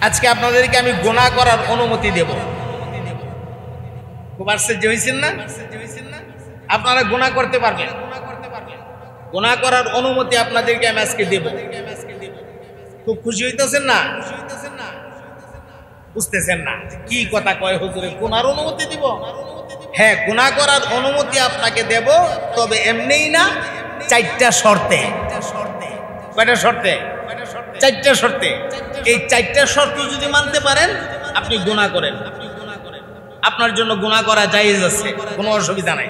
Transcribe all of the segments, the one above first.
আজকে আপনাদেরকে আমি গুনাহ করার অনুমতি দেব। খুব আশ্চর্য হয়েছেন না? আপনারা গুনাহ করতে পারবেন, গুনাহ করার অনুমতি আপনাদেরকে আমি আজকে দেব। খুব খুশি হইতেছেন না? বুঝতেছেন না কি কথা কয় হুজুরে? গুনার অনুমতি দিব? হ্যাঁ, গুনাহ করার অনুমতি আপনাকে দেব, তবে এমনিই না, চারটা শর্তে। কয়টা শর্তে? চারটা শর্তে। এই চারটা শর্ত যদি মানতে পারেন আপনি গুনাহ করেন, আপনার জন্য গুনাহ করা জায়েজ আছে, কোনো অসুবিধা নাই।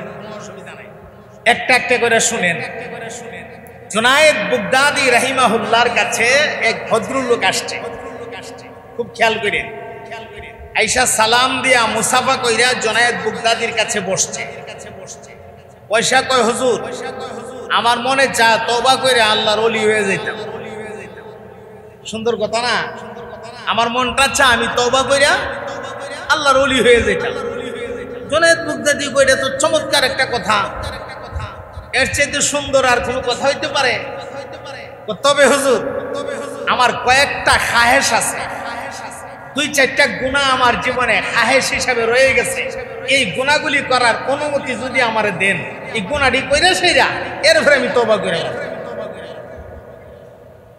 একটা একটা করে শুনেন। জুনায়েদ বাগদাদী রাহিমাহুল্লাহর কাছে এক ভদ্রলোক আসছে, খুব খেয়াল করেন। আয়েশা সালাম দিয়া মুসাফা কইরা জুনায়েদ বাগদাদীর কাছে বসছে। পয়সা কয় হুজুর, আমার মনে চা তওবা করে আল্লাহর ওলি হয়ে যাইতাম। সুন্দর কথা না? আমার মনটা চা আমি তওবা কইরা আল্লাহর ওলি হয়ে যাইতাম। জুনায়েদ বাগদাদী কইরা তো চমৎকার একটা কথা, এর চাইতে সুন্দর আর কোনো কথা হইতে পারে? তবে হুজুর, আমার কয়েকটা খাহেশ আছে, দুই চারটা গুনাহ আমার জীবনে খাহেশ হিসাবে রয়ে গেছে। এই গুনাহগুলি করার অনুমতি যদি আমারে দেন, এই গুনাহটি কইরা সেইরা এরপরে আমি তওবা করে নেব।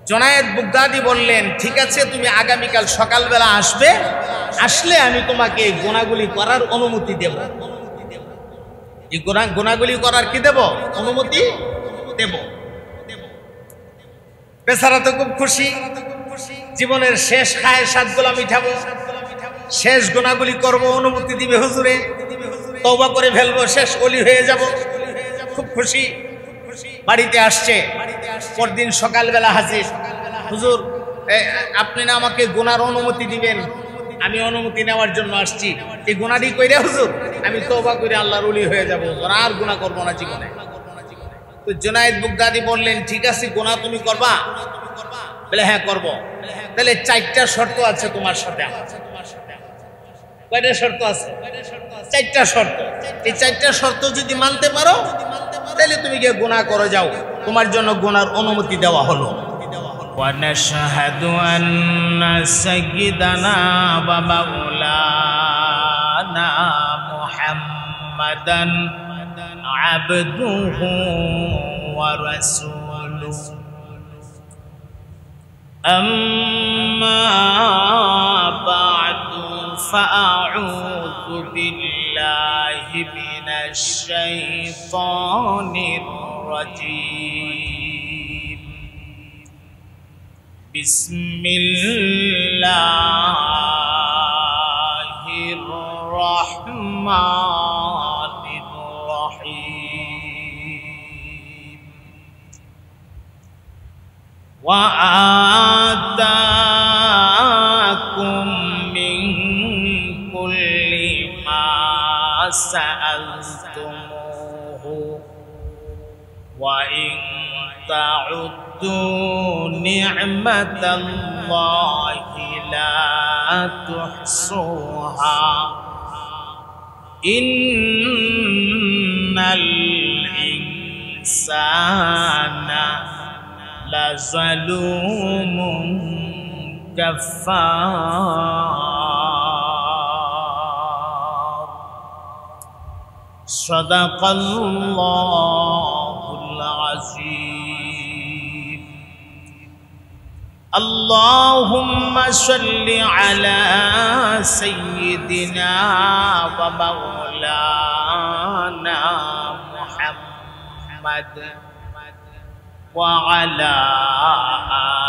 জুনায়েদ বাগদাদী বললেন, ঠিক আছে, তুমি আগামীকাল সকালবেলা আসবে, আসলে আমি তোমাকে এই গুনাহগুলি করার অনুমতি দেব। এই গুনাহগুলি করার কি দেব? অনুমতি দেব। বেচারা তো খুব খুশি, জীবনের শেষ খায়েশাতগুলো মিটাবো, শেষ গুনাহগুলি করব, অনুমতি দিবে হুজুরে, তওবা করে ফেলবো, শেষ ওলি হয়ে যাব। খুব খুশি। বাড়িতে আসছে, পরদিন সকালবেলা হাজির। হুজুর, আপনি না আমাকে গুনার অনুমতি দিবেন, আমি অনুমতি নেওয়ার জন্য আসছি। এই গুনাহটি কইরা হুজুর আমি তওবা করে আল্লাহর ওলি হয়ে যাব, আর গুনাহ করব না জীবনে। তো জুনায়েদ বাগদাদী বললেন, ঠিক আছে, গুনাহ তুমি করবা? বলে হ্যাঁ করব। তাহলে চারটা শর্ত আছে তোমার সাথে। কয়টা শর্ত আছে? চারটা শর্ত। এই চারটা শর্ত যদি মানতে পারো তাহলে তুমি গিয়ে গুনাহ করে যাও, তোমার জন্য গুনার অনুমতি দেওয়া হলো। ونشهد أن سيدنا ومولانا محمدا عبده ورسوله أما بعد فأعوذ بالله من الشيطان الرجيم بسم الله الرحمن الرحيم وآتاكم من كل ما سألتموه وإن تعدوا نعمة الله لا تحصوها إن الإنسان لظلوم كفار صدق الله العظيم اللهم صل على سيدنا ومولانا محمد وعلى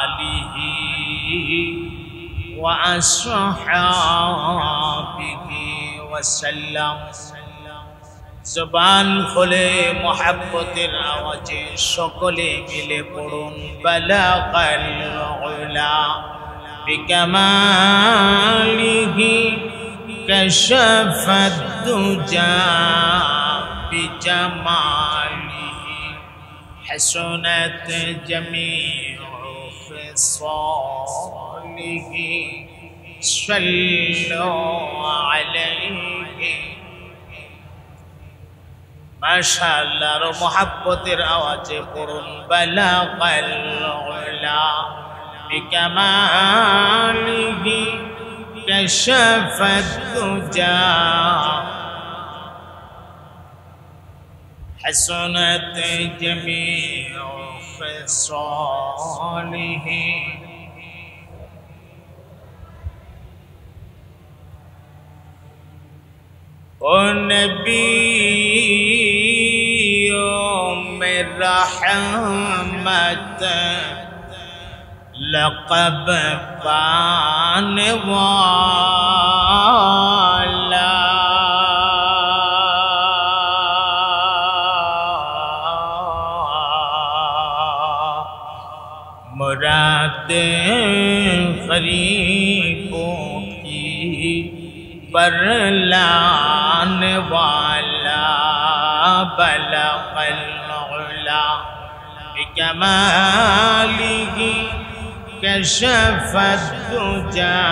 آله وأصحابه وسلم জবান খুলে মোহাব্বতের আওয়াজে সকলে মিলে পড়ুন বালাগাল উলা বিকামালিহি কাশাফাদ দুজা বিজামালিহি হাসনাত জামিউ খিসালিহি সাল্লু আলাইহি মাশাআল্লাহর মোহাব্বতের আওয়াজে পড়ুন বালাগাল উলা বিকামালিহি كشف الدجى حسنت جميع خصاله ونبي من رحمة لقب بان والا مراد गरीबों की बरलान वाला बलगल उला बिकमालिह कशफ الدجى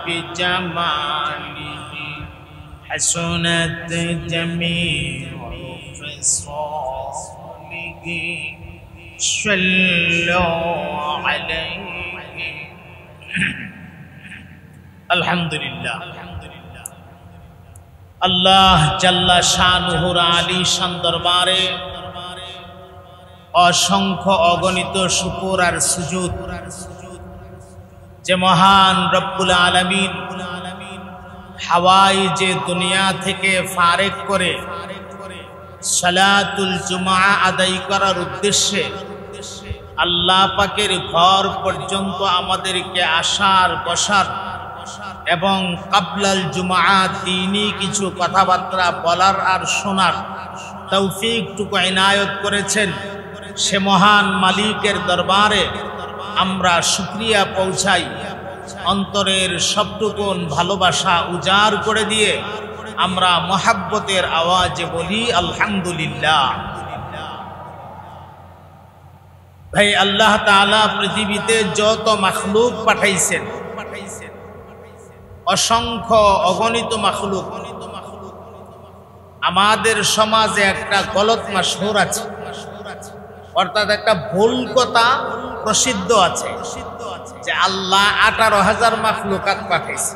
بجماله حسنت جميع خصاله صلوا عليه আলহামদুলিল্লাহ। আল্লাহ জাল্লা শানুহুর আলিশান দরবারে অসংখ্য অগণিত শুকর আর সুজুদ যে মহান রব্বুল আলামিন হাওয়াই যে দুনিয়া থেকে ফারেক করে সালাতুল জুমআ আদায় করার উদ্দেশ্যে আল্লাহ পাকের ঘর পর্যন্ত আমাদেরকে আসার বসার এবং কাবলাল জুমআ তিনি কিছু কথাবার্তা বলার আর শোনার তৌফিকটুকু ইনায়ত করেছেন। সে মহান মালিকের দরবারে আমরা শুকরিয়া পৌঁছাই। অন্তরের সবটুকুন ভালোবাসা উজাড় করে দিয়ে আমরা মহাব্বতের আওয়াজে বলি আলহামদুলিল্লাহ। ভাই, আল্লাহ তাআলা পৃথিবীতে যত মাখলুক পাঠাইছেন, অসংখ্য অগণিত মাখলুক, আমাদের সমাজে একটা গলত মাশহুর আছে, অর্থাৎ একটা ভুল কথা প্রসিদ্ধ আছে যে আল্লাহ 18,000 মাখলুকাত পাঠাইছে।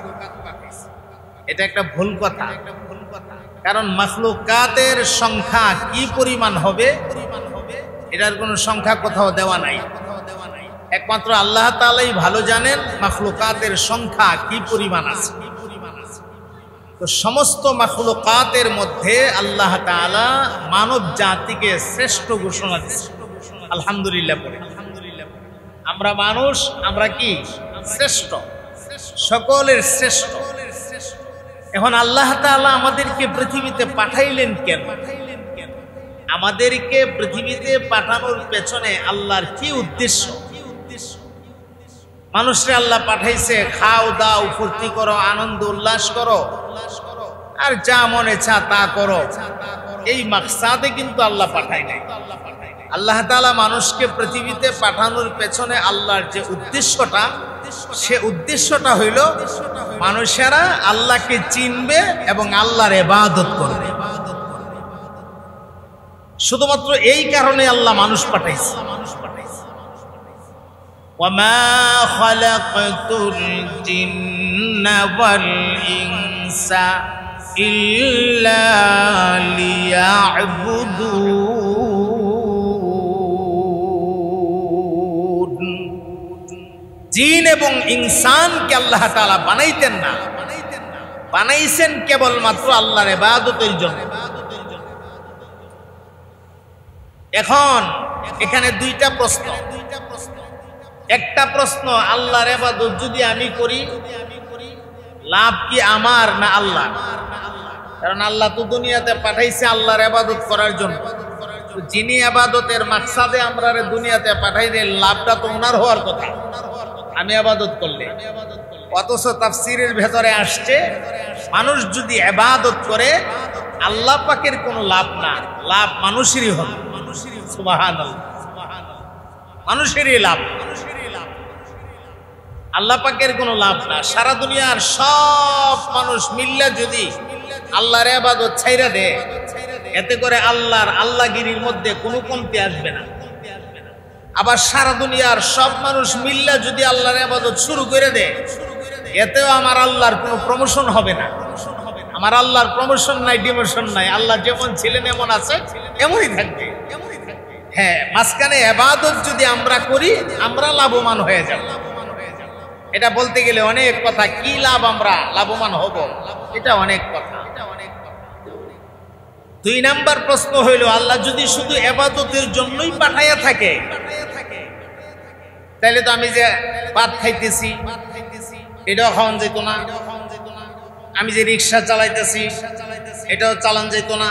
এটা একটা ভুল কথা, কারণ মাখলুকাতের সংখ্যা কি পরিমাণ হবে এটার কোনো সংখ্যা কোথাও দেওয়া নাই। একমাত্র আল্লাহ তাআলাই ভালো জানেন মাখলুকাতের সংখ্যা কি পরিমাণ আছে। তো সমস্ত মাখলুকাতের মধ্যে আল্লাহ তাআলা মানব জাতিকে শ্রেষ্ঠ ঘোষণা দিয়েছেন। আলহামদুলিল্লাহ বলে। আমরা মানুষ, আমরা কি শ্রেষ্ঠ, সকলের শ্রেষ্ঠ। এখন আল্লাহ তাআলা আমাদেরকে পৃথিবীতে পাঠাইলেন কেন? আমাদেরকে পৃথিবীতে পাঠানোর পেছনে আল্লাহর কি উদ্দেশ্য? মানুষরে আল্লাহ পাঠাইছে খাও দাও ফুর্তি করো আনন্দ উল্লাস করো আর যা মনে চা তা করো, এই মাকসাদে কিন্তু আল্লাহ পাঠায় নাই। আল্লাহ তাআলা মানুষকে পৃথিবীতে পাঠানোর পেছনে আল্লাহর যে উদ্দেশ্যটা, সে উদ্দেশ্যটা হইল মানুষেরা আল্লাহকে চিনবে এবং আল্লাহর ইবাদত করবে। শুধুমাত্র এই কারণে আল্লাহ মানুষ পাঠাইছে। وما خلقت الجن والإنس إلا ليعبدون। জিন এবং ইনসানকে আল্লাহ তাআলা বানাইতেন না, বানাইছেন কেবলমাত্র আল্লাহর ইবাদতের জন্য। এখন এখানে দুইটা প্রশ্ন। একটা প্রশ্ন, আল্লাহর ইবাদত যদি আমি করি লাভ কি আমার না আল্লাহ? কারণ আল্লাহ তো দুনিয়াতে পাঠাইছে আল্লাহর ইবাদত করার জন্য। যিনি ইবাদতের মাকসাদে আমরা দুনিয়াতে পাঠাইলে লাভটা তো ওনার হওয়ার কথা আমি ইবাদত করলে। অথচ তাফসীরের ভেতরে আসছে মানুষ যদি ইবাদত করে আল্লাহ পাকের কোনো লাভ না, লাভ মানুষেরই হবে। সুবহানাল্লাহ, মানুষেরই লাভ, আল্লাহ পাকের কোনো লাভ না। সারা দুনিয়ার সব মানুষ মিল্লা যদি আল্লাহর ইবাদত ছাইরা দেয়, এতে করে আল্লাহগিরির মধ্যে কোনো কমতি আসবে না। আবার সারা দুনিয়ার সব মানুষ মিল্লা যদি আল্লাহর ইবাদত শুরু করে দেয়, এতেও আমার আল্লাহর কোনো প্রমোশন হবে না। আমার আল্লাহর প্রমোশন নাই, ডিমোশন নাই। আল্লাহ যেমন ছিলেন এমন আছে, এমনই থাকবে। হ্যাঁ, মাঝখানে ইবাদত যদি আমরা করি আমরা লাভবান হয়ে যাব। এটা বলতে গেলে অনেক কথা, কি লাভ আমরা লাভবান হব, এটা অনেক কথা। 2 নাম্বার প্রশ্ন হইল, আল্লাহ যদি শুধু ইবাদতের জন্যই পাঠাইয়া থাকে, তাহলে তো আমি যে ভাত খাইতেছি এটাও খাওয়ান যেত না, আমি যে রিক্সা চালাইতেছি এটাও চালান যেত না,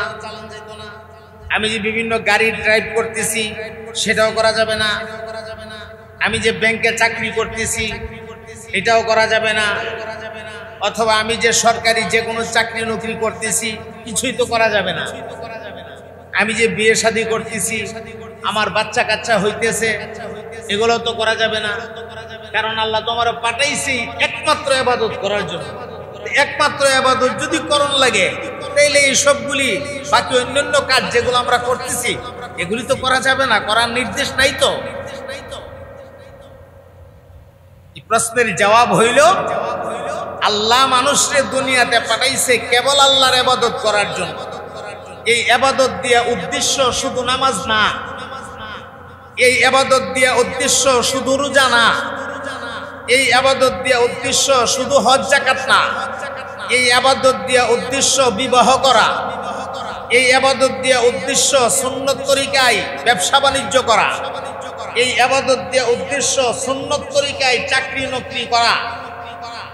আমি যে বিভিন্ন গাড়ি ড্রাইভ করতেছি সেটাও করা যাবে না, আমি যে ব্যাংকে চাকরি করতেছি এটাও করা যাবে না, অথবা আমি যে সরকারি যে কোনো চাকরি নকরি করতেছি কিছুই তো করা যাবে না, আমি যে বিয়ে শাদী করতেছি আমার বাচ্চা কাচ্চা হইতেছে এগুলো তো করা যাবে না। কারণ আল্লাহ তোমার পাঠাইছি একমাত্র ইবাদত করার জন্য। একমাত্র ইবাদত যদি করণ লাগে তাইলে এই সবগুলি বাকি অন্যান্য কাজ যেগুলো আমরা করতেছি এগুলি তো করা যাবে না, করার নির্দেশ নাই তো। এই প্রশ্নের জবাব হইল, আল্লাহ মানুষকে দুনিয়াতে পাঠাইছে কেবল আল্লাহর ইবাদত করার জন্য। এই ইবাদত দিয়া উদ্দেশ্য শুধু নামাজ না, এই ইবাদত দিয়া উদ্দেশ্য শুধু রোজা না, এই ইবাদত দিয়া উদ্দেশ্য শুধু হজ যাকাত না, এই ইবাদত দিয়া উদ্দেশ্য বিবাহ করা, এই ইবাদত দিয়া উদ্দেশ্য সুন্নত তরিকায় ব্যবসা বাণিজ্য করা, এই ইবাদত দিয়া উদ্দেশ্য সুন্নত তরিকায় চাকরি নকরি করা।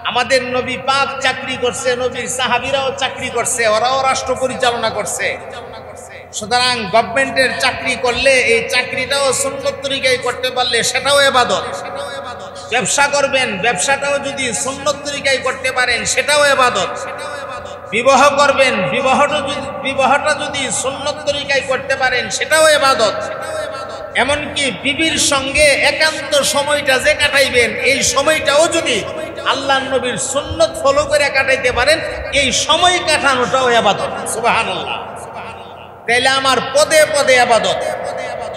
আমাদের নবী পাক চাকরি করছে, নবীর সাহাবীরাও চাকরি করছে, ওরাও রাষ্ট্র পরিচালনা করছে। সুতরাং গভর্নমেন্টের চাকরি করলে এই চাকরিটাও সুন্নত তরিকায় করতে পারলে সেটাও ইবাদত। ব্যবসা করবেন, ব্যবসাটাও যদি সুন্নত তরিকায় করতে পারেন সেটাও ইবাদত। বিবাহ করবেন, বিবাহটা যদি সুন্নত তরিকায় করতে পারেন সেটাও ইবাদত। এমনকি বিবির সঙ্গে একান্ত সময়টা যে কাটাইবেন এই সময়টাও যদি আল্লাহর নবীর সুন্নত ফলো করে কাটাইতে পারেন এই সময় কাটানোটাও ইবাদত। সুবহানাল্লাহ। তাইলে আমার পদে পদে ইবাদত।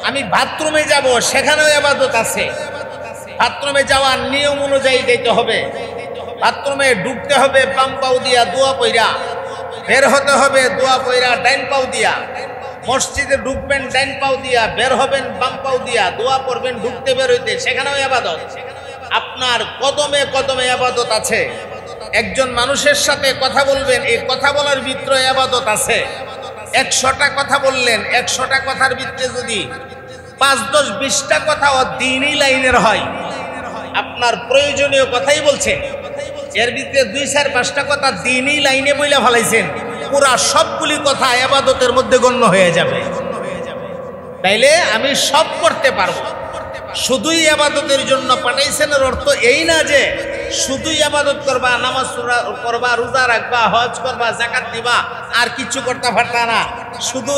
আমি বাথরুমে যাব সেখানেও ইবাদত আছে। বাথরুমে যাওয়ার নিয়ম অনুযায়ী যেতে হবে, বাথরুমে ঢুকতে হবে বাম পাও দিয়া দোয়া পইরা, বের হতে হবে দোয়া পইরা ডাইন পাও দিয়া, মসজিদে ঢুকবেন ডাইন পাও দিয়া, বের হবেন বাম পাও দিয়া, দোয়া পড়বেন ঢুকতে বের হইতে, সেখানেও ইবাদত। আপনার কদমে কদমে ইবাদত আছে। একজন মানুষের সাথে কথা বলবেন, এই কথা বলার ভিতরে ইবাদত আছে। 100টা কথা বললেন, 100টা কথার ভিতরে যদি 5, 10, 20টা কথা দ্বীনি লাইনের হয়, আপনার প্রয়োজনীয় কথাই বলছে, এর ভিতরে 2, 4, 5টা কথা দ্বীনি লাইনে বইলা ফেলাইছেন, পুরা সবগুলি কথা ইবাদতের মধ্যে গণ্য হয়ে যাবে। তাইলে আমি সব করতে পারবো। শুধুই ইবাদতের জন্য পাঠাইছেন এর অর্থ এই না যে শুধুই ইবাদত করবা, নামাজ করবা, রোজা রাখবা, হজ করবা, যাকাত দিবা, আর কিছু করতে পারতা না। শুধু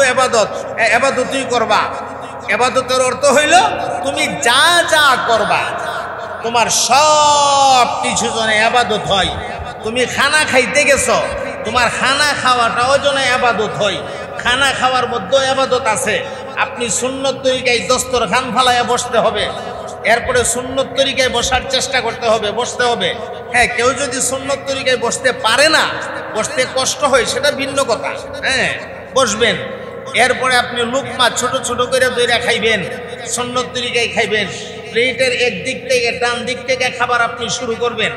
ইবাদতই করবা। ইবাদতের অর্থ হইল তুমি যা যা করবা তোমার সব কিছু জন্য ইবাদত হয়। তুমি খানা খাইতে গেছো, তোমার খানা খাওয়াটাও যেন ইবাদত হয়। খানা খাওয়ার মধ্যে ইবাদত আছে। আপনি সুন্নত তরিকায় দস্তরখান ফালাইয়া বসতে হবে, এরপরে সুন্নত তরিকায় বসার চেষ্টা করতে হবে, বসতে হবে। হ্যাঁ, কেউ যদি সুন্নত তরিকায় বসতে পারে না, বসতে কষ্ট হয়, সেটা ভিন্ন কথা। হ্যাঁ, বসবেন। এরপরে আপনি লুকমা ছোট ছোট করে দইরা খাইবেন, সুন্নত তরিকায় খাইবেন। প্লেটের এক দিক থেকে ডান দিক থেকে খাবার আপনি শুরু করবেন,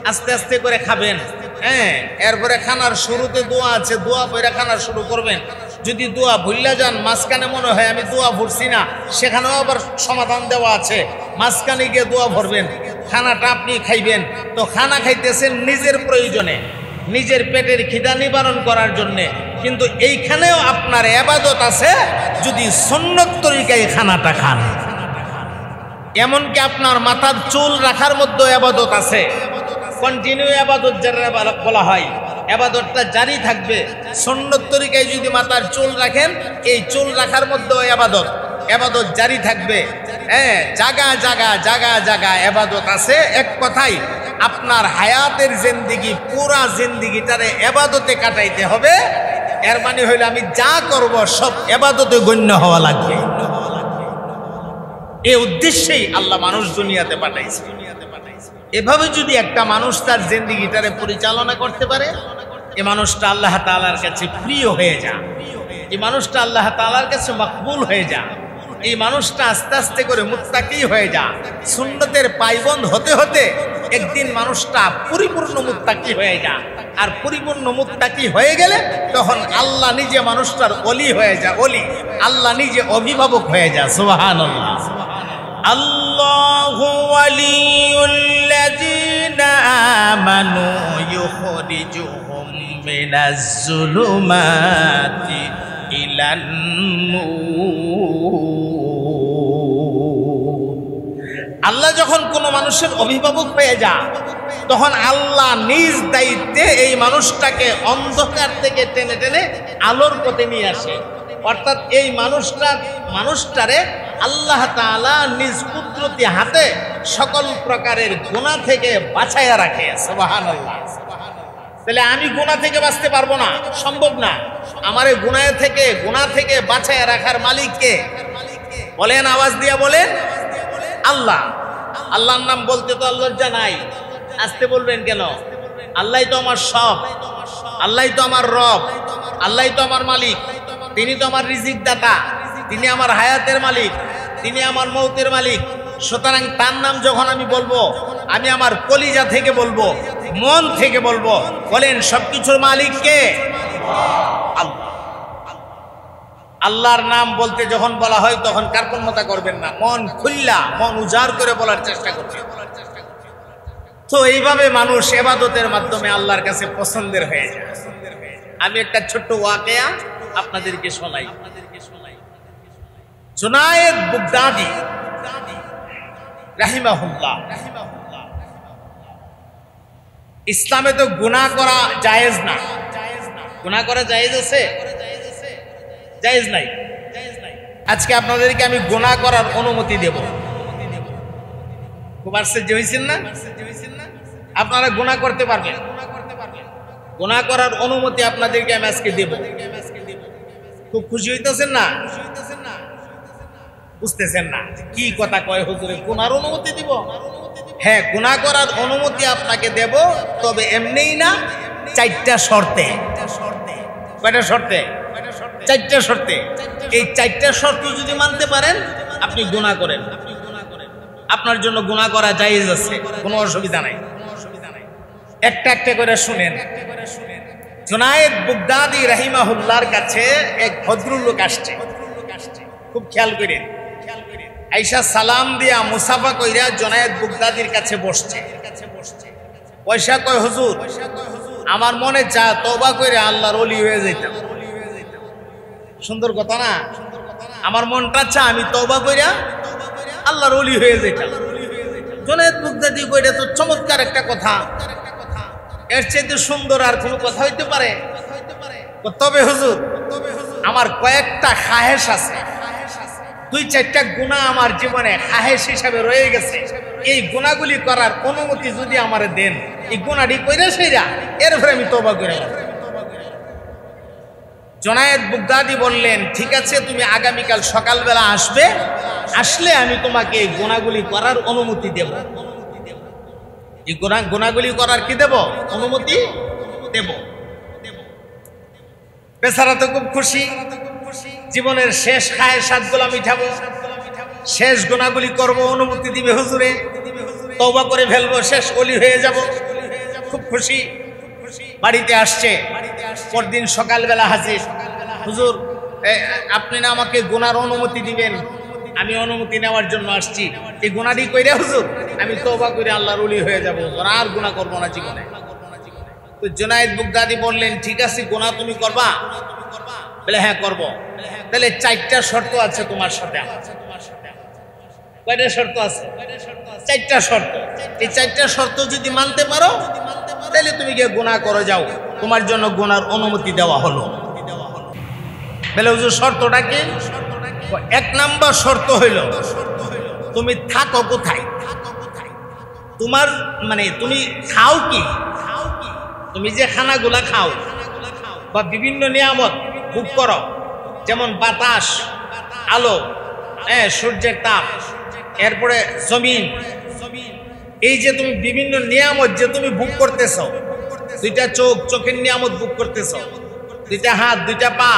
আস্তে আস্তে করে খাবেন। হ্যাঁ, এরপরে খানার শুরুতে দোয়া আছে, দোয়া পড়ে খানা শুরু করবেন। যদি দোয়া ভুল্লা যান, মাঝখানে মনে হয় আমি দোয়া ভরছি না, সেখানেও আবার সমাধান দেওয়া আছে, মাঝখানে গিয়ে দোয়া ভরবেন। খানাটা আপনি খাইবেন, তো খানা খাইতেছেন নিজের প্রয়োজনে, নিজের পেটের খিদা নিবারণ করার জন্যে, কিন্তু এইখানেও আপনার ইবাদত আছে যদি সুন্নত তরিকায় খানাটা খান। এমনকি আপনার মাথার চুল রাখার মধ্যে ইবাদত আছে। কন্টিনিউ ইবাদত যারা বলা হয়, ইবাদতটা জারি থাকবে। সুন্নত তরিকায় যদি মাথার চুল রাখেন, এই চুল রাখার মধ্যেও ইবাদত জারি থাকবে। হ্যাঁ, জায়গা জায়গা জায়গা জায়গা ইবাদত আছে। এক কথাই আপনার হায়াতের জিন্দেগি, পুরা জিন্দেগিটারে ইবাদতে কাটাইতে হবে। এর মানে হইল আমি যা করব সব ইবাদতে গণ্য হওয়া লাগবে। এই উদ্দেশ্যেই আল্লাহ মানুষ দুনিয়াতে পাঠাইছে। এভাবে যদি একটা মানুষ তার জিন্দেগিটারে পরিচালনা করতে পারে, এই মানুষটা আল্লাহ তাআলার কাছে প্রিয় হয়ে যায়, এই মানুষটা আল্লাহ তাআলার কাছে মকবুল হয়ে যায়, এই মানুষটা আস্তে আস্তে করে মুত্তাকি হয়ে যায়। সুন্নতের পাইবন্ধ হতে হতে একদিন মানুষটা পরিপূর্ণ মুত্তাকি হয়ে যায়। আর পরিপূর্ণ মুত্তাকি হয়ে গেলে তখন আল্লাহ নিজে মানুষটার ওলি হয়ে যায়, ওলি আল্লাহ নিজে অভিভাবক হয়ে যায়। সুবহানাল্লাহ। আল্লাহু ওয়ালিয়ুল্লাযীনা আমানু ইউখরিজুহুম মিনাজ যুলুমাতি ইলান নূর। আল্লাহ যখন কোনো মানুষের অভিভাবক হয়ে যায় তখন আল্লাহ নিজ দায়িত্বে এই মানুষটাকে অন্ধকার থেকে টেনে টেনে আলোর পথে নিয়ে আসে। অর্থাৎ এই মানুষটারে আল্লাহ তাআলা নিজ কুদরতি হাতে সকল প্রকারের গুনাহ থেকে বাঁচাইয়া রাখে। সুবহানাল্লাহ। তাহলে আমি গুনাহ থেকে বাঁচতে পারবো না, সম্ভব না। আমার এই গুনাহ থেকে বাঁচাইয়া রাখার মালিক কে? বলেন, আওয়াজ দিয়া বলেন, আল্লাহ। আল্লাহর নাম বলতে তো লজ্জা নাই, আসতে বলবেন কেন? আল্লাহই তো আমার সব, আল্লাহই তো আমার রব, আল্লাহই তো আমার মালিক, তিনি তো আমার রিজিক দাতা, তিনি আমার হায়াতের মালিক, তিনি আমার মৌতের মালিক। সুতরাং তার নাম যখন আমি বলবো, আমি আমার কলিজা থেকে বলবো, মন থেকে বলবো। বলেন, সবকিছুর মালিক কে? আল্লাহ। আল্লাহর নাম বলতে যখন বলা হয় তখন কার্পণ্যতা করবেন না, মন খুল্লা, মন উজাড় করে বলার চেষ্টা করবেন। তো এইভাবে মানুষ ইবাদতের মাধ্যমে আল্লাহর কাছে পছন্দের হয়ে যায়। আমি একটা ছোট্ট ওয়াকিয়া আপনাদেরকে শোনাই। জুনায়েদ বাগদাদি রাহিমাহুল্লাহ, ইসলামে তো গুনাহ করা জায়েজ না। গুনাহ করা জায়েজ আছে? জায়েজ নাই। আজকে আপনাদেরকে আমি গুনাহ করার অনুমতি দেব। খুব আশ্চর্য হয়েছেন না? আপনারা গুনাহ করতে পারবেন, গুনাহ করার অনুমতি আপনাদেরকে আমি আজকে দেব। খুব খুশি হইতেছেন না? বুঝতেছেন না কি কথা কয় হুজুরে? গুনার অনুমতি দিব? হ্যাঁ, গুনাহ করার অনুমতি আপনাকে দেব, তবে এমনিই না, চারটা শর্তে। কয়টা শর্তে? চারটা শর্তে। এই চারটা শর্ত যদি মানতে পারেন আপনি গুনাহ করেন, আপনার জন্য গুনাহ করা জায়েজ আছে, কোনো অসুবিধা নাই। একটা একটা করে শুনেন। জুনায়েদ বাগদাদি রাহিমাহুল্লাহর কাছে এক ভদ্রলোক আসছে, খুব খেয়াল করেন। আইসা সালাম দিয়া মুসাফা কইরা জুনায়েদ বাগদাদির কাছে বসছে। পয়সা কয়, হুজুর আমার মনে চা তওবা কইরা আল্লাহর ওলি হয়ে যাইতাম। সুন্দর কথা না? আমার মনটা চা আমি তওবা কইরা আল্লাহর ওলি হয়ে যাইতাম। জুনায়েদ বাগদাদি কইরা তো চমৎকার একটা কথা, এর চাইতে সুন্দর আর কোনো কথা হইতে পারে? তবে হুজুর আমার কয়েকটা খাহেশ আছে, 2-4টা গুনাহ আমার জীবনে খাহেশ হিসাবে রয়ে গেছে। এই গুনাহগুলি করার অনুমতি যদি আমারে দেন, এই গুনাহটি কইরা সেইরা এরপরে আমি তওবা করি। জুনায়েদ বাগদাদি বললেন, ঠিক আছে, তুমি আগামীকাল সকালবেলা আসবে, আসলে আমি তোমাকে এই গুনাহগুলি করার অনুমতি দেব। এই গুনাহগুলি করার কি দেব? অনুমতি দেব। বেচারা তো খুব খুশি, জীবনের শেষ খায়েশাতগুলো মিটাবো, শেষ গুনাহগুলি করব, অনুমতি দিবে হুজুরে, তওবা করে ফেলবো, শেষ ওলি হয়ে যাব। খুব খুশি। বাড়িতে আসছে, পরদিন সকালবেলা হাজির। হুজুর আপনি না আমাকে গুনার অনুমতি দিবেন, আমি অনুমতি নেওয়ার জন্য আসছি। এই গুনাহটি কইরা হুজুর আমি তওবা করে আল্লাহর ওলি হয়ে যাব, আর গুনাহ করব না জীবনে। তো জুনায়েদ বাগদাদি বললেন, ঠিক আছে, গুনাহ তুমি করবা? বলে হ্যাঁ করব। তাহলে 4টা শর্ত আছে তোমার সাথে। কয়টা শর্ত আছে? 4টা শর্ত। এই 4টা শর্ত যদি মানতে পারো তাহলে তুমি গিয়ে গুনাহ করে যাও, তোমার জন্য গুনার অনুমতি দেওয়া হলো। বলে হুজুর শর্তটা কি? 1 নাম্বার শর্ত হইল, তুমি থাকো কোথায়, তোমার মানে তুমি খাও কি, তুমি যে খানাগুলা খাও বা বিভিন্ন নিয়ামত ভোগ করো, যেমন বাতাস, আলো, সূর্যের তাপ, এরপরে জমিন, এই যে তুমি বিভিন্ন নিয়ামত যে তুমি ভোগ করতেছ, দুইটা চোখ, চোখের নিয়ামত ভোগ করতেছ, দুইটা হাত, দুইটা পা,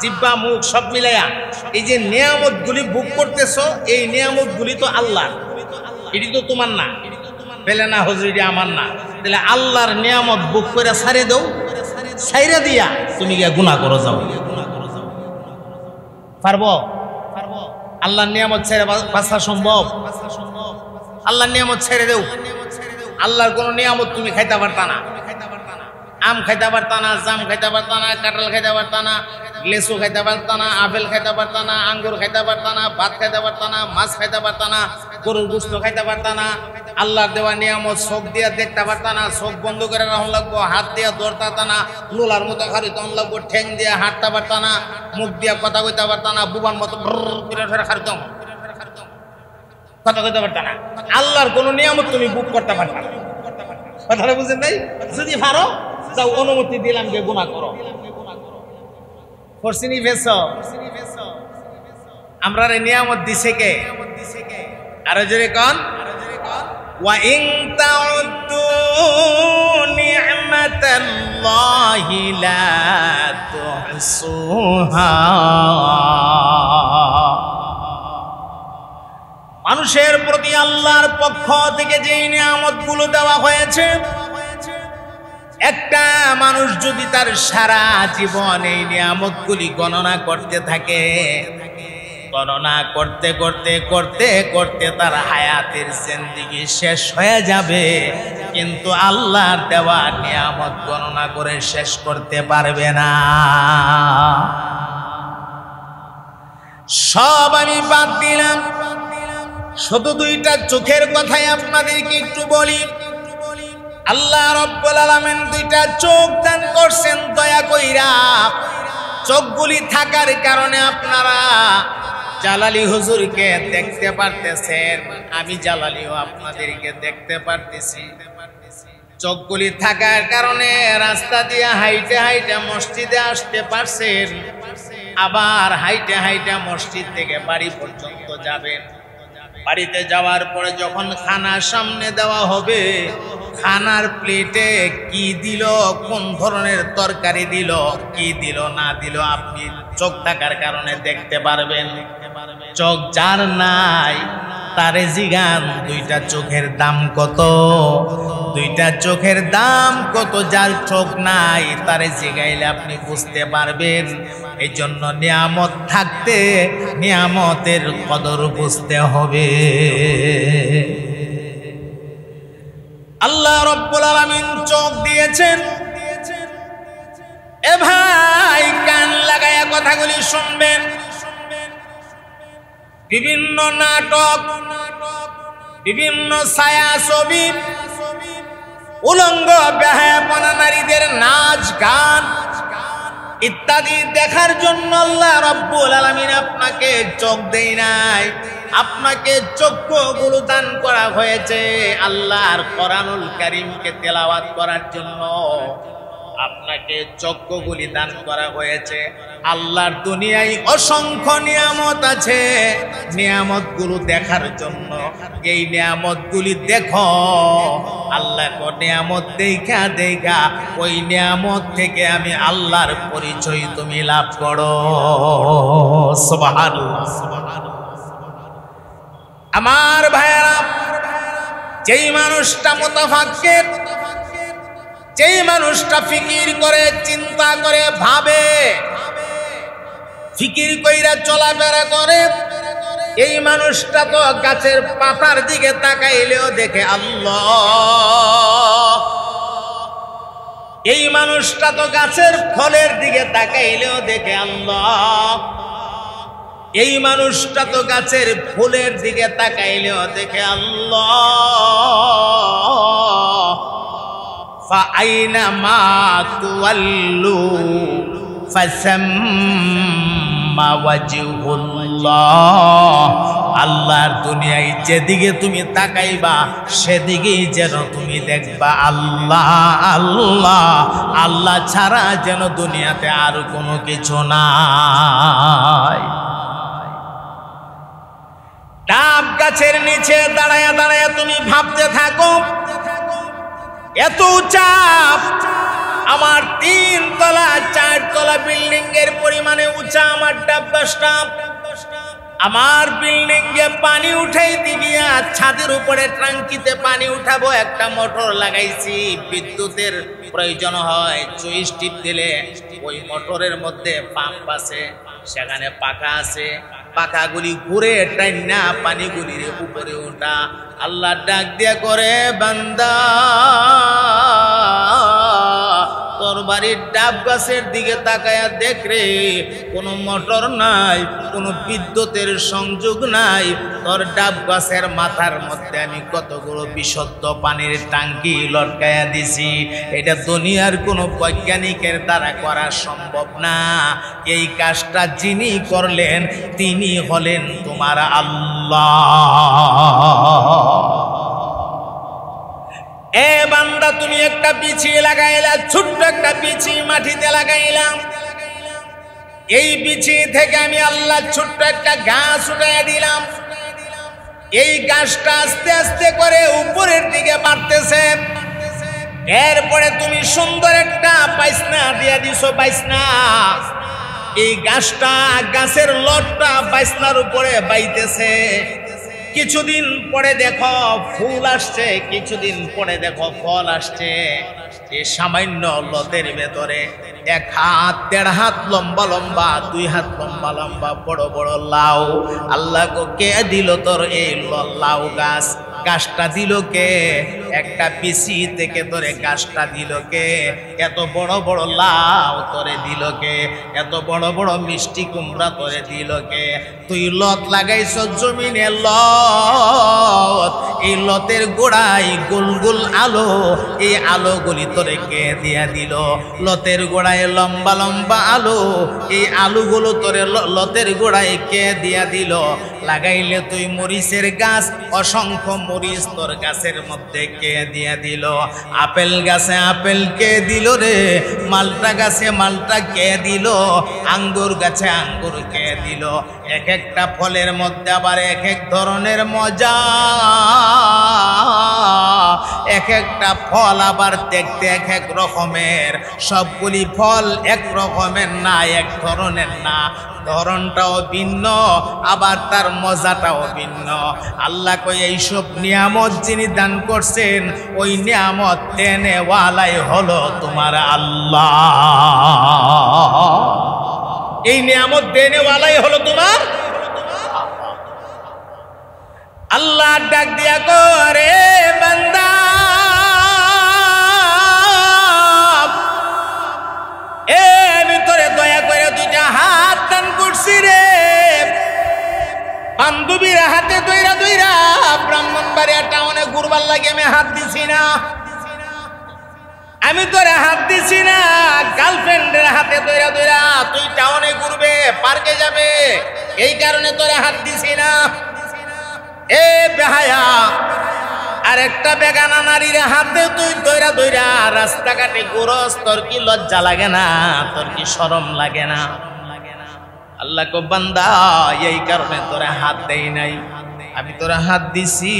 জিহ্বা, মুখ সব মিলাইয়া এই যে নিয়ামত গুলি ভোগ করতেছ, এই নিয়ামত গুলি তো আল্লাহ, এটি তো তোমার না। পেলে না হুজুর এটি আমার না, তাহলে আল্লাহর নিয়ামত ভোগ করে ছাড়ে দাও, ছাইরা দিয়া তুমি গিয়া গুনাহ করো যাও। পারবো? আল্লাহর নিয়ামত ছেড়ে বাঁচা সম্ভব? আল্লাহর নিয়ামত ছেড়ে দেও। আল্লাহর কোন নিয়ামত তুমি খাইতে পারতা না। আম খাইতে পারতা না, জাম খাইতে পারতা না, কাঁঠাল খাইতে পারতা না, লেসু খাইতে পারতা না, আপেল খাইতে পারতা না, আঙ্গুর খাইতে পারতা না, ভাত খাইতে পারতা না, মাছ খাইতে পারতা না, গরুর গোশত খাইতে পারতা না। আল্লাহর দেওয়া নিয়ামত চোখ দিয়া দেখতে পারতা না, চোখ বন্ধ করে রাখুন লাগবো, হাত দিয়া ধরতা না, লোলার মতো খারি তখন লাগবো, ঠ্যাং দিয়া হাঁটতে পারতা না, মুখ দিয়া কথা কইতে পারতা না, বুবান মতো খারিতাম কথা কইতে পারতা না। আল্লাহর কোন নিয়ামত তুমি বুক করতে পারতা না। কথাটা বুঝেন নাই? যদি পারো যাও, অনুমতি দিলাম যে গুনাহ করো। ফরসিনি ভেস আমরা নিয়ামত দিছে কে? আরো জোরে কোন, ওয়া ইন তাউদ্দু নি'মাতাল্লাহি লা তুহসুহা। মানুষের প্রতি আল্লাহর পক্ষ থেকে যে নিয়ামতগুলো দেওয়া হয়েছে, একটা মানুষ যদি তার সারা জীবন এই নিয়ামতগুলি গণনা করতে থাকে, গণনা করতে করতে করতে করতে তার হায়াতের জিন্দেগি শেষ হয়ে যাবে, কিন্তু আল্লাহর দেওয়া নিয়ামত গণনা করে শেষ করতে পারবে না। সব আমি বাদ দিলাম, শুধু দুইটা চোখের কথাই আপনাদেরকে একটু বলি। আল্লাহ রাব্বুল আলামিন দুইটা চোখ দান করছেন দয়া কইরা। চোখগুলি থাকার কারণে আপনারা জালালি হুজুরকে দেখতে পারতেছেন, আমি জালালিও আপনাদেরকে দেখতে পারতেছি। চোখগুলি থাকার কারণে রাস্তা দিয়ে হাইটে হাইটে মসজিদে আসতে পারছেন, আবার হাইটে হাইটে মসজিদ থেকে বাড়ি পর্যন্ত যাবেন। বাড়িতে যাওয়ার পরে যখন খানা সামনে দেওয়া হবে, খানার প্লেটে কি দিল, কোন ধরনের তরকারি দিল, কি দিল না দিল আপনি চোখ থাকার কারণে দেখতে পারবেন। চোখ যার নাই তারে জিগান দুইটা চোখের দাম কত, দুইটা চোখের দাম কত। যার চোখ নাই তারে জিগাইলে আপনি বুঝতে পারবেন। এই জন্য নিয়ামত থাকতে নিয়ামতের কদর বুঝতে হবে। আল্লাহ রাব্বুল আলামিন চোখ দিয়েছেন। এ ভাই কান লাগায়া কথাগুলি শুনবেন। বিভিন্ন নাটক, বিভিন্ন ছায়াছবি, উলঙ্গ বেহায়াপনা নারীদের নাচ গান ইত্যাদি দেখার জন্য আল্লাহ রাব্বুল আলামিন আপনাকে চোখ দেয় নাই, আপনাকে চক্ষুগুলো দান করা হয়েছে আল্লাহর কোরআনুল কারীমকে তেলাওয়াত করার জন্য। আপনাকে চক্ষুগুলি দান করা হয়েছে। আল্লাহর দুনিয়ায় অসংখ্য নিয়ামত আছে, নিয়ামতগুলো দেখার জন্য। এই নিয়ামতগুলি দেখো, আল্লাহ কো নিয়ামত দেখা দেখা ওই নিয়ামত থেকে আমি আল্লাহর পরিচয় তুমি লাভ করো। সুবহানাল্লাহ। আমার ভাইয়েরা, যেই মানুষটা মুতাফাক্কির, যেই মানুষটা ফিকির করে, চিন্তা করে, ভাবে, ফিকির কইরা চলাফেরা করে, এই মানুষটা তো গাছের পাতার দিকে তাকাইলেও দেখে আল্লাহ। এই মানুষটা তো গাছের ফলের দিকে তাকাইলেও দেখে আল্লাহ। এই মানুষটা তো গাছের ফুলের দিকে তাকাইলেও দেখে আল্লাহ। ফাআইনামা তুওয়াল্লু ফাসাম্মা ওয়াজহুল্লাহ। আল্লাহর দুনিয়ায় যেদিকে তুমি তাকাইবা সেদিকেই যেন তুমি দেখবা আল্লাহ আল্লাহ। আল্লাহ ছাড়া যেন দুনিয়াতে আর কোনো কিছু নাই। ডাব গাছের নিচে দাঁড়ায়া দাঁড়ায়া তুমি ভাবতে থাকো, এত উঁচা আমার 3 তলা 4 তলা বিল্ডিং এর পরিমাণে উঁচা আমার ডাব গাছটা। আমার বিল্ডিং এ পানি উঠাই দিবি, আর ছাদের উপরে ট্যাঙ্কিতে পানি উঠাবো, একটা মোটর লাগাইছি, বিদ্যুতের প্রয়োজন হয়, সুইচ টিপ দিলে ওই মোটরের মধ্যে পাম্প আছে, সেখানে পাখা আছে, পাখাগুলি ঘুরে টাইনা পানিগুলির উপরে ওঠা। আল্লাহ ডাক দিয়া করে, বান্দা তোর বাড়ির ডাব গাছের দিকে তাকায়া দেখ রে, কোনো মোটর নাই, কোনো বিদ্যুতের সংযোগ নাই, তোর ডাব গাছের মাথার মধ্যে আমি কতগুলো বিশুদ্ধ পানির ট্যাঙ্কি লটকায়া দিছি। এটা দুনিয়ার কোনো বৈজ্ঞানিকের দ্বারা করা সম্ভব না। এই কাজটা যিনি করলেন তিনি হলেন তোমার আল্লাহ। এ বান্দা, তুমি একটা বিচি লাগাইলা, ছোট্ট একটা বিচি মাটিতে লাগাইলাম, এই বিচি থেকে আমি আল্লাহ ছোট্ট একটা গাছ উঠাইয়া দিলাম। এই গাছটা আস্তে আস্তে করে উপরের দিকে বাড়তেছে। এরপরে তুমি সুন্দর একটা বাইসনা দিয়ে দিছো, বাইসনা। এই গাছটা, গাছের লটটা বাইসনার উপরে বাইতেছে। কিছুদিন পরে দেখো ফুল আসছে, কিছুদিন পরে দেখো ফল আসছে। এই সামান্য লতের ভেতরে 1 হাত 1.5 হাত লম্বা লম্বা, 2 হাত লম্বা লম্বা বড় বড় লাউ। আল্লাহ কে দিল তোর এই লাউ গাছ? গাছটা দিল কে? একটা বিচি থেকে তোরে গাছটা দিল কে? এত বড় বড় লাউ তোরে দিল কে? এত বড় বড় মিষ্টি কুমড়া তোরে দিল কে? তুই লত লাগাইছ জমিনে, লত, এই লতের গোড়ায় গোল গোল আলো, এই আলোগুলি তোরে কে দিয়া দিল? লতের গোড়ায় লম্বা লম্বা আলো, এই আলুগুলো তোরে লতের গোড়ায় কে দিয়া দিল? লাগাইলে তুই মরিচের গাছ, অসংখ্য মরিচ তোর গাছের মধ্যে কে দিয়া দিল? আপেল গাছে আপেল কে দিল রে? মালটা গাছে মালটা কে দিল? আঙ্গুর গাছে আঙ্গুর কে দিল? এক একটা ফলের মধ্যে আবার এক এক ধরনের মজা, এক একটা ফল আবার দেখতে এক এক রকমের। সবগুলি ফল এক রকমের না, এক ধরনের না, ধরনটাও ভিন্ন, আবার তার মজাটাও ভিন্ন। আল্লাহ কই এইসব নিয়ামত যিনি দান করছেন, ওই নিয়ামত দেনেওয়ালাই হলো তোমার আল্লাহ। এই নিয়ামত দেনেওয়ালাই হলো তোমার আল্লাহ। ডাক দিয়া করে, বান্দা এ আমি তোরে দয়া করে 2টা হাত দান করছি রে। বান্ধবীর হাতে দইরা দইরা ব্রাহ্মণবাড়িয়া টাউনে ঘুরবার লাগে আমি হাত দিছি না, আমি তোরে হাত দিছি না। গার্লফ্রেন্ডের হাতে দইরা দইরা তুই টাউনে ঘুরবে, পার্কে যাবে, এই কারণে তোরে হাত দিছি না। এ বেহায়া, আর একটা বেগানা নারীর হাতে তুই দইরা দইরা রাস্তাঘাটে ঘুরস, তোর কি লজ্জা লাগে না? তোর কি শরম লাগে না? আল্লাহ কো বান্দা, এই কারণে তোরে হাত দেই নাই, আমি তোরে হাত দিছি।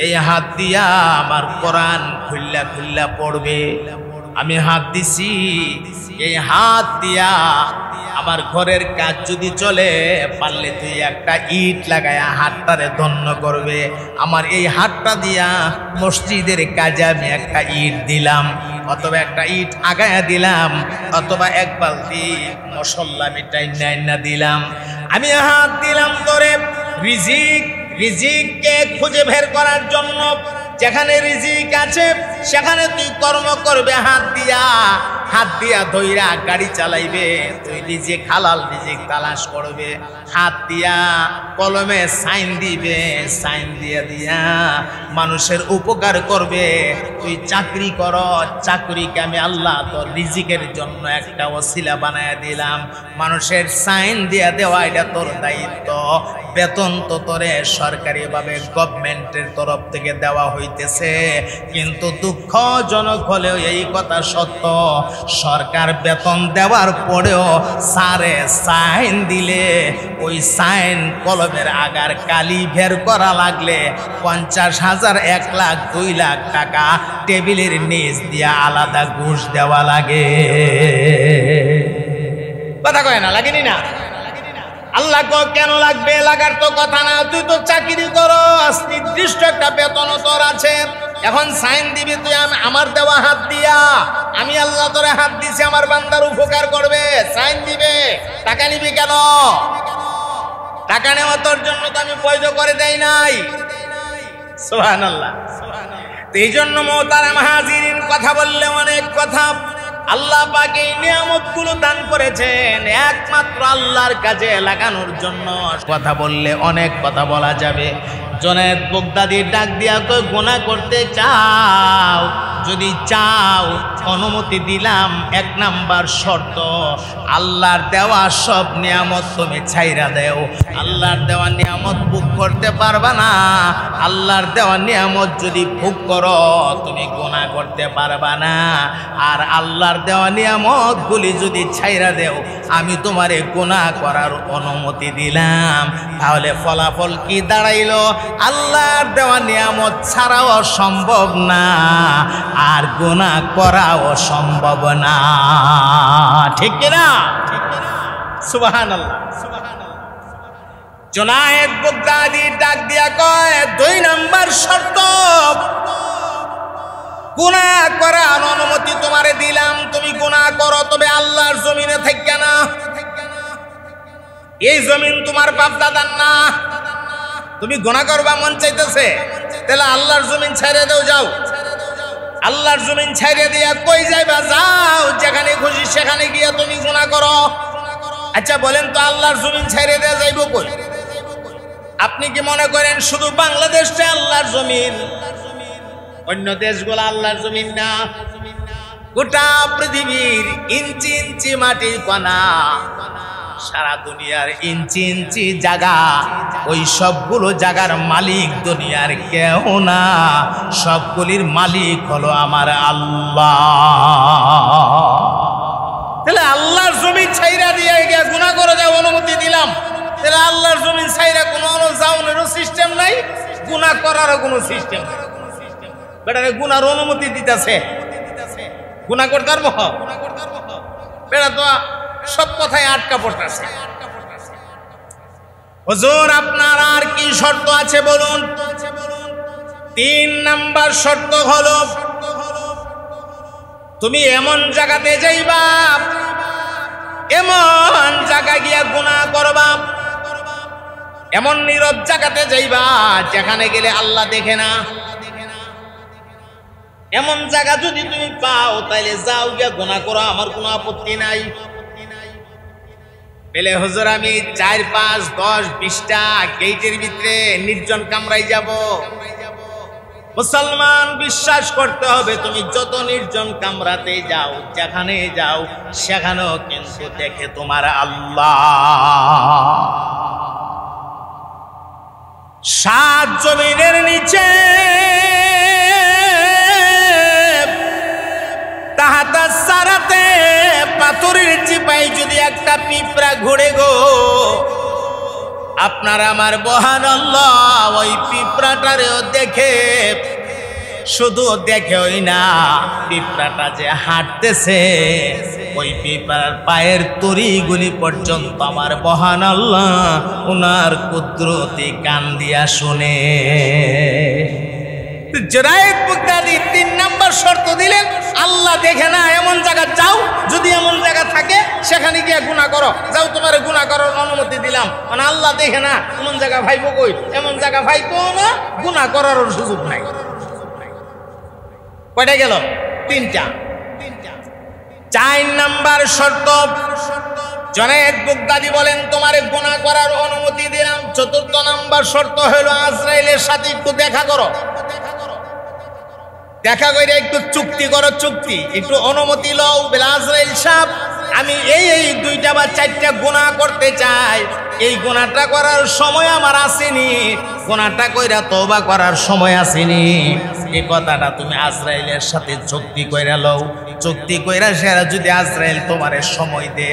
এই হাত দিয়া আমার কোরআন খুল্লা খুল্লা পড়বে। আমি হাত দিছি, এই হাত দিয়া আমার ঘরের কাজ যদি চলে, পারলে তুই একটা ইট লাগায়া হাতটারে ধন্য করবে। আমার এই হাতটা দিয়া মসজিদের কাজে আমি একটা ইট দিলাম, অথবা একটা ইট আগায়া দিলাম, অথবা 1 বালতি মশলা আমি টাইনা দিলাম। আমি হাত দিলাম তোরে রিজিককে খুঁজে বের করার জন্য। যেখানে রিজিক আছে সেখানে তুই কর্ম করবে হাত দিয়া ধইরা গাড়ি চালাইবে, তুই রিজিক হালাল রিজিক তালাশ করবে। হাত দিয়া কলমে সাইন দিবে, সাইন দিয়া মানুষের উপকার করবে। তুই চাকরি কর, চাকরিকে আমি আল্লাহ তোর রিজিকের জন্য একটা ওসিলা বানায় দিলাম। মানুষের সাইন দিয়া দেওয়া এটা তোর দায়িত্ব। বেতন তো তোরে সরকারিভাবে গভর্নমেন্টের তরফ থেকে দেওয়া হইতেছে, কিন্তু দুঃখজনক হলেও এই কথা সত্য, সরকার বেতন দেওয়ার পরেও স্যারে সাইন দিলে ওই সাইন কলমের আগার কালি বের করা লাগলে 50,000, 1 লাখ, 2 লাখ টাকা টেবিলের নিচ দিয়ে আলাদা ঘুষ দেওয়া লাগে। কথা কয় না, লাগেনি না? আল্লাহ কেন লাগবে? লাগার তো কথা না, তুই তো চাকরি করস, নির্দিষ্ট একটা বেতন তোর আছে, এখন সাইন দিবি তুই আমার দেওয়া হাত দিয়া, আমি আল্লাহ তোরে হাত দিছি আমার বান্দার উপকার করবে, সাইন দিবে, টাকা নিবি কেন? টাকা নেওয়া তোর জন্য তো আমি বৈধ করে দেই নাই। সুবহানাল্লাহ। এই জন্য মোহতারাম হাজিরিন, কথা বললে অনেক কথা। আল্লাহ পাক এই নিয়ামতগুলো দান করেছেন একমাত্র আল্লাহর কাজে লাগানোর জন্য। কথা বললে অনেক কথা বলা যাবে। জুনায়েদ বাগদাদি ডাক দিয়া কই, গুনাহ করতে চাও, যদি চাও অনুমতি দিলাম, 1 নাম্বার শর্ত, আল্লাহর দেওয়া সব নিয়ামত তুমি ছাইরা দেও। আল্লাহর দেওয়া নিয়ামত ভোগ করতে পারবা না, আল্লাহর দেওয়া নিয়ামত যদি ভোগ করো তুমি গুনাহ করতে পারবা না। আর আল্লাহর দেওয়া নিয়ামতগুলি যদি ছাইরা দেও, আমি তোমারে গুনাহ করার অনুমতি দিলাম। তাহলে ফলাফল কি দাঁড়াইলো? আল্লাহর দেওয়া নিয়ামত ছাড়াও সম্ভব না, আর গুনাহ করাও সম্ভব না। ঠিক কিনা? সুবহানাল্লাহ। জুনায়েদ বাগদাদি ডাক দিয়া কয়, 2 নাম্বার শর্ত, গুনাহ করার অনুমতি তোমারে দিলাম, তুমি গুনাহ করো, তবে আল্লাহর জমিনে থাকবে না। এই জমিন তোমার বাপ দাদার না, তুমি গুনাহ করবা মন চাইতেছে, তাহলে আল্লাহর জমিন ছেড়ে দাও, যাও। আল্লাহর জমিন ছেড়ে দিয়া কই যাইবা? যাও, যেখানে খুশি সেখানে গিয়া তুমি গুনাহ করো। আচ্ছা বলেন তো, আল্লাহর জমিন ছেড়ে দেয়া যাইব কই? আপনি কি মনে করেন শুধু বাংলাদেশটা আল্লাহর জমিন, অন্য দেশগুলো আল্লাহর জমিন না? গোটা পৃথিবীর ইঞ্চি ইঞ্চি মাটির কণা, সারা দুনিয়ার ইঞ্চি ইঞ্চি জায়গা, ওই সবগুলো জায়গার মালিক দুনিয়ার কেউ না, সবগুলির মালিক হলো আমার আল্লাহ। তাহলে আল্লাহর জমিন ছাইরা দিয়ে গিয়ে গুনাহ করে যাও অনুমতি দিলাম, তাহলে আল্লাহর জমিন ছাইরা কোনো যাওয়ানোরও সিস্টেম নাই, গুনাহ করারও কোনো সিস্টেম নাই। বেটারে গুনার অনুমতি দিতেছে, গুনাহ করতে পারবো? বেটা তো সব কথায় আটকা পড়তেছে। হুজুর আপনার আর কি শর্ত আছে বলুন? 3 নাম্বার শর্ত হলো, তুমি এমন জায়গাতে যাইবা, এমন জায়গা গিয়া গুনাহ করবা, এমন নীরব জায়গাতে যাইবা যেখানে গেলে আল্লাহ দেখে না। এমন জায়গা যদি তুমি পাও তাইলে যাও গিয়া গুনাহ করো, আমার কোনো আপত্তি নাই। পেলে হুজুর আমি 4, 5, 10, 20টা গেটের ভিতরে নির্জন কামরায় যাব। মুসলমান বিশ্বাস করতে হবে, তুমি যত নির্জন কামরাতে যাও, যেখানে যাও, সেখানেও কিন্তু দেখে তোমার আল্লাহ। 7 জমিনের নিচে তাহাতা সারাতে পাথরের চিপাই যদি একটা পিঁপড়া ঘুরে গো, আপনার আমার মহান আল্লাহ ওই পিঁপড়াটারেও দেখে। শুধু দেখেই না, পিঁপড়াটা যে হাঁটতেছে ওই পিঁপড়ার পায়ের তরিগুলি পর্যন্ত আমার মহান আল্লাহ ওনার কুদরতি কান দিয়া শুনে। জুনায়েদ বাগদাদি 3 নাম্বার শর্ত দিলেন, আল্লাহ দেখে না এমন জায়গা যাও, যদি এমন জায়গা থাকে সেখানে গিয়ে গুনাহ করো, যাও, তোমার গুনাহ করার অনুমতি দিলাম। মানে আল্লাহ দেখে না এমন জায়গা ভাইবো কই? এমন জায়গা ভাইতো না, গুনাহ করার সুযোগ নাই। কয়টা গেল? 3টা। 4 নাম্বার শর্ত, জুনায়েদ বাগদাদি বলেন তোমারে গুনাহ করার অনুমতি দিলাম। 4র্থ নাম্বার শর্ত হলো আজরাইলের সাথে একটু দেখা করো, দেখা করে একটু চুক্তি করো, চুক্তি একটু অনুমতি লও। আজরাইল সাহেব আমি এই 2টা বা 4টা গুনাহ করতে চাই, এই গুনাহটা করার সময় আমার আসেনি, গুনাহটা কইরা তওবা করার সময় আসেনি। এই কথাটা তুমি আজরাইলের সাথে চুক্তি কইরা লও। চুক্তি কইরা সেরা যদি আজরাইল তোমারে সময় দে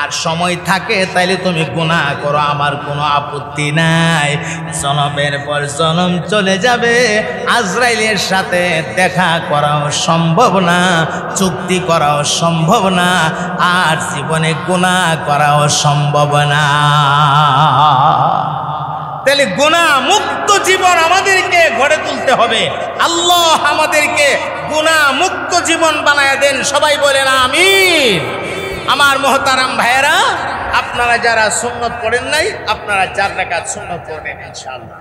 আর সময় থাকে তাইলে তুমি গুনাহ করো, আমার কোনো আপত্তি নাই। জনমের পর জনম চলে যাবে, আজরাইলের সাথে দেখা করাও সম্ভব না, চুক্তি করাও সম্ভব না, আর জীবনে গুনাহ করাও সম্ভব না। তাহলে গুনাহ মুক্ত জীবন আমাদেরকে গড়ে তুলতে হবে। আল্লাহ আমাদেরকে গুনাহ মুক্ত জীবন বানায় দেন। সবাই বলেন আমিন। আমার মুহতারাম ভাইয়েরা, আপনারা যারা সুন্নত পড়েন নাই, আপনারা 4 রাকাত সুন্নত পড়বেন ইনশাআল্লাহ।